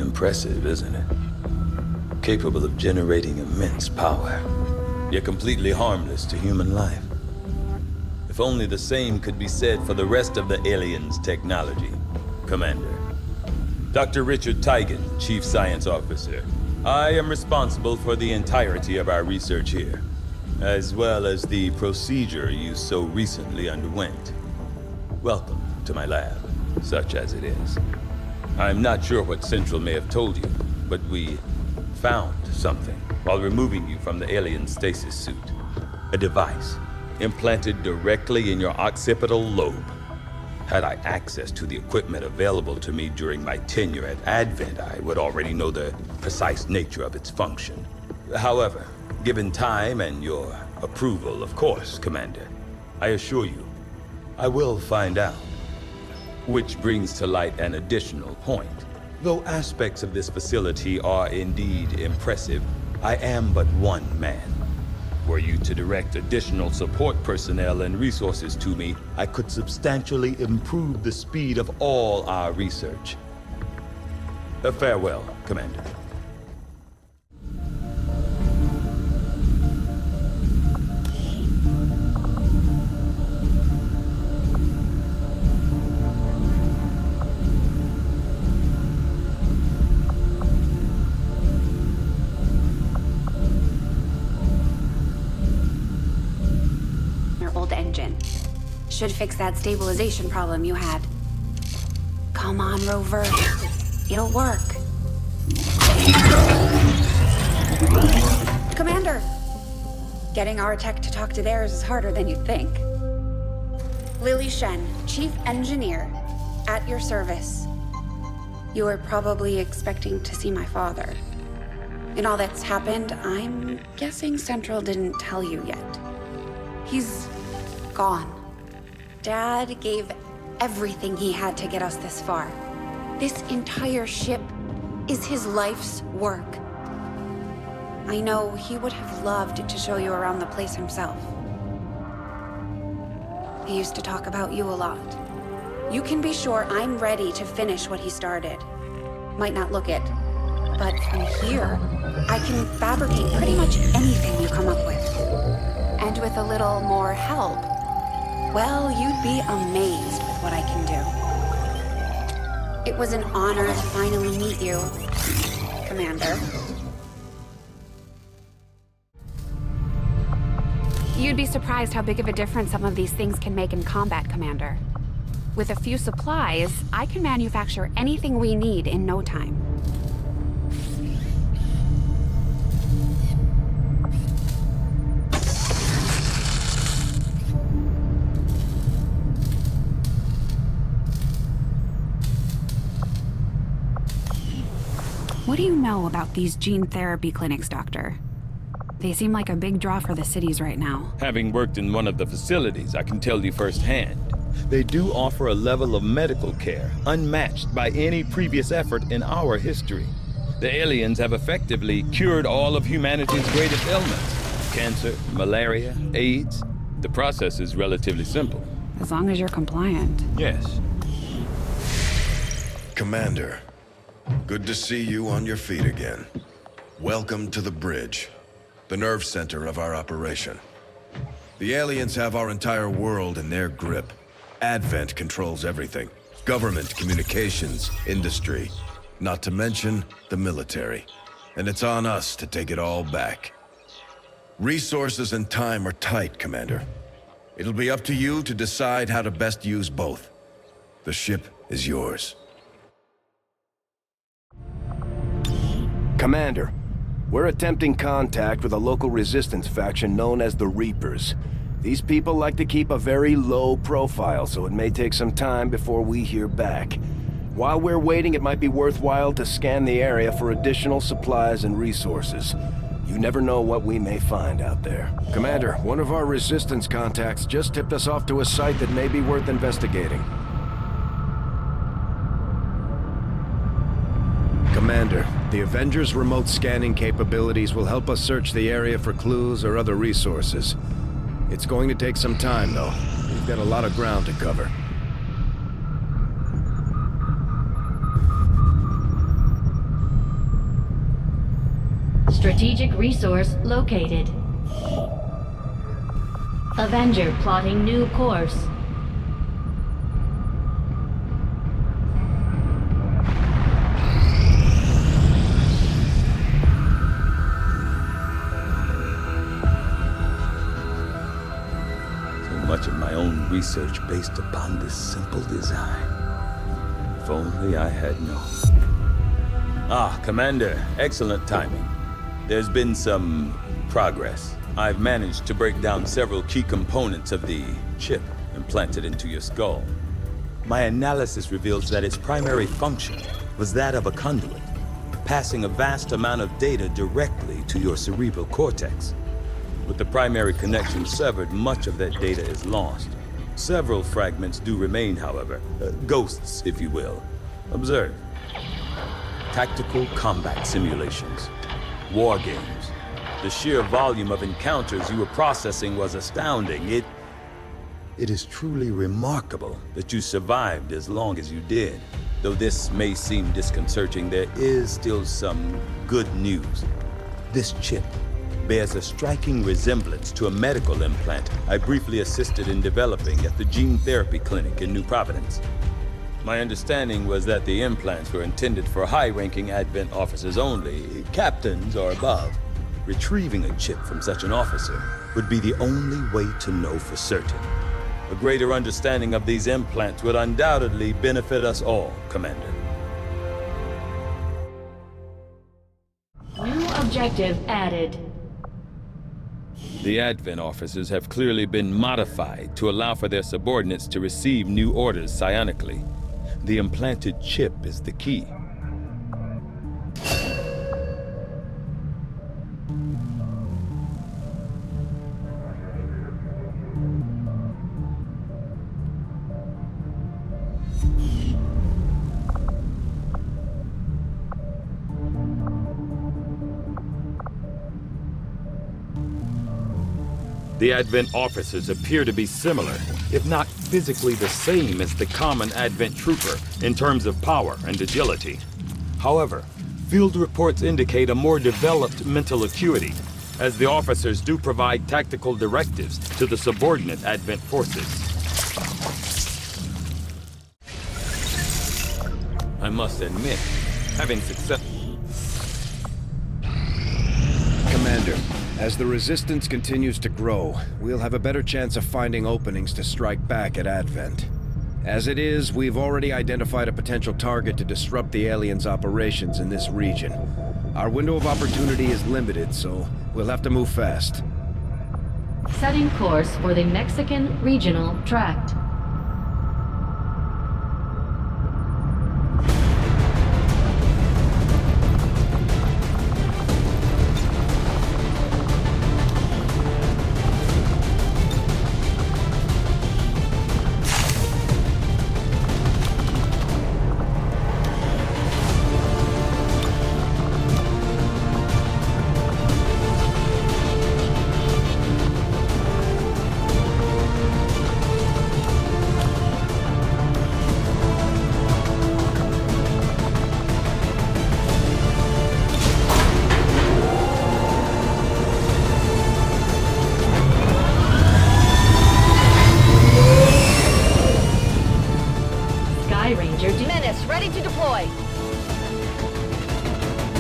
impressive, isn't it? Capable of generating immense power, yet completely harmless to human life. If only the same could be said for the rest of the aliens' technology, Commander. Dr. Richard Tigan, Chief Science Officer. I am responsible for the entirety of our research here, as well as the procedure you so recently underwent. Welcome to my lab, such as it is. I'm not sure what Central may have told you, but we found something while removing you from the alien stasis suit. A device implanted directly in your occipital lobe. Had I access to the equipment available to me during my tenure at Advent, I would already know the precise nature of its function. However, given time and your approval, of course, Commander, I assure you, I will find out. Which brings to light an additional point. Though aspects of this facility are indeed impressive, I am but one man. Were you to direct additional support personnel and resources to me, I could substantially improve the speed of all our research. Farewell, Commander. Should fix that stabilization problem you had. Come on, Rover. It'll work. Commander! Getting our tech to talk to theirs is harder than you'd think. Lily Shen, Chief Engineer, at your service. You were probably expecting to see my father. In all that's happened, I'm guessing Central didn't tell you yet. He's gone. Dad gave everything he had to get us this far. This entire ship is his life's work. I know he would have loved to show you around the place himself. He used to talk about you a lot. You can be sure I'm ready to finish what he started. Might not look it, but from here, I can fabricate pretty much anything you come up with. And with a little more help, well, you'd be amazed with what I can do. It was an honor to finally meet you, Commander. You'd be surprised how big of a difference some of these things can make in combat, Commander. With a few supplies, I can manufacture anything we need in no time. What do you know about these gene therapy clinics, Doctor? They seem like a big draw for the cities right now. Having worked in one of the facilities, I can tell you firsthand. They do offer a level of medical care unmatched by any previous effort in our history. The aliens have effectively cured all of humanity's greatest ailments. Cancer, malaria, AIDS. The process is relatively simple. As long as you're compliant. Yes. Commander, good to see you on your feet again. Welcome to the bridge, the nerve center of our operation. The aliens have our entire world in their grip. Advent controls everything. Government, communications, industry, not to mention the military. And it's on us to take it all back. Resources and time are tight, Commander. It'll be up to you to decide how to best use both. The ship is yours. Commander, we're attempting contact with a local resistance faction known as the Reapers. These people like to keep a very low profile, so it may take some time before we hear back. While we're waiting, it might be worthwhile to scan the area for additional supplies and resources. You never know what we may find out there. Commander, one of our resistance contacts just tipped us off to a site that may be worth investigating. Commander, the Avengers' remote scanning capabilities will help us search the area for clues or other resources. It's going to take some time, though. We've got a lot of ground to cover. Strategic resource located. Avenger plotting new course. So much of my own research based upon this simple design. If only I had known. Ah, Commander, excellent timing. There's been some progress. I've managed to break down several key components of the chip implanted into your skull. My analysis reveals that its primary function was that of a conduit, passing a vast amount of data directly to your cerebral cortex. With the primary connection severed, much of that data is lost. Several fragments do remain, however. Ghosts, if you will. Observe. Tactical combat simulations. War games. The sheer volume of encounters you were processing was astounding. It is truly remarkable that you survived as long as you did. Though this may seem disconcerting, there is still some good news. This chip bears a striking resemblance to a medical implant I briefly assisted in developing at the gene therapy clinic in New Providence. My understanding was that the implants were intended for high-ranking Advent officers only, captains or above. Retrieving a chip from such an officer would be the only way to know for certain. A greater understanding of these implants would undoubtedly benefit us all, Commander. New objective added. The Advent officers have clearly been modified to allow for their subordinates to receive new orders psionically. The implanted chip is the key. The Advent officers appear to be similar, if not physically the same as the common Advent trooper in terms of power and agility. However, field reports indicate a more developed mental acuity, as the officers do provide tactical directives to the subordinate Advent forces. I must admit, having success... Commander, as the Resistance continues to grow, we'll have a better chance of finding openings to strike back at Advent. As it is, we've already identified a potential target to disrupt the aliens' operations in this region. Our window of opportunity is limited, so we'll have to move fast. Setting course for the Mexican Regional Tract. Menace, ready to deploy.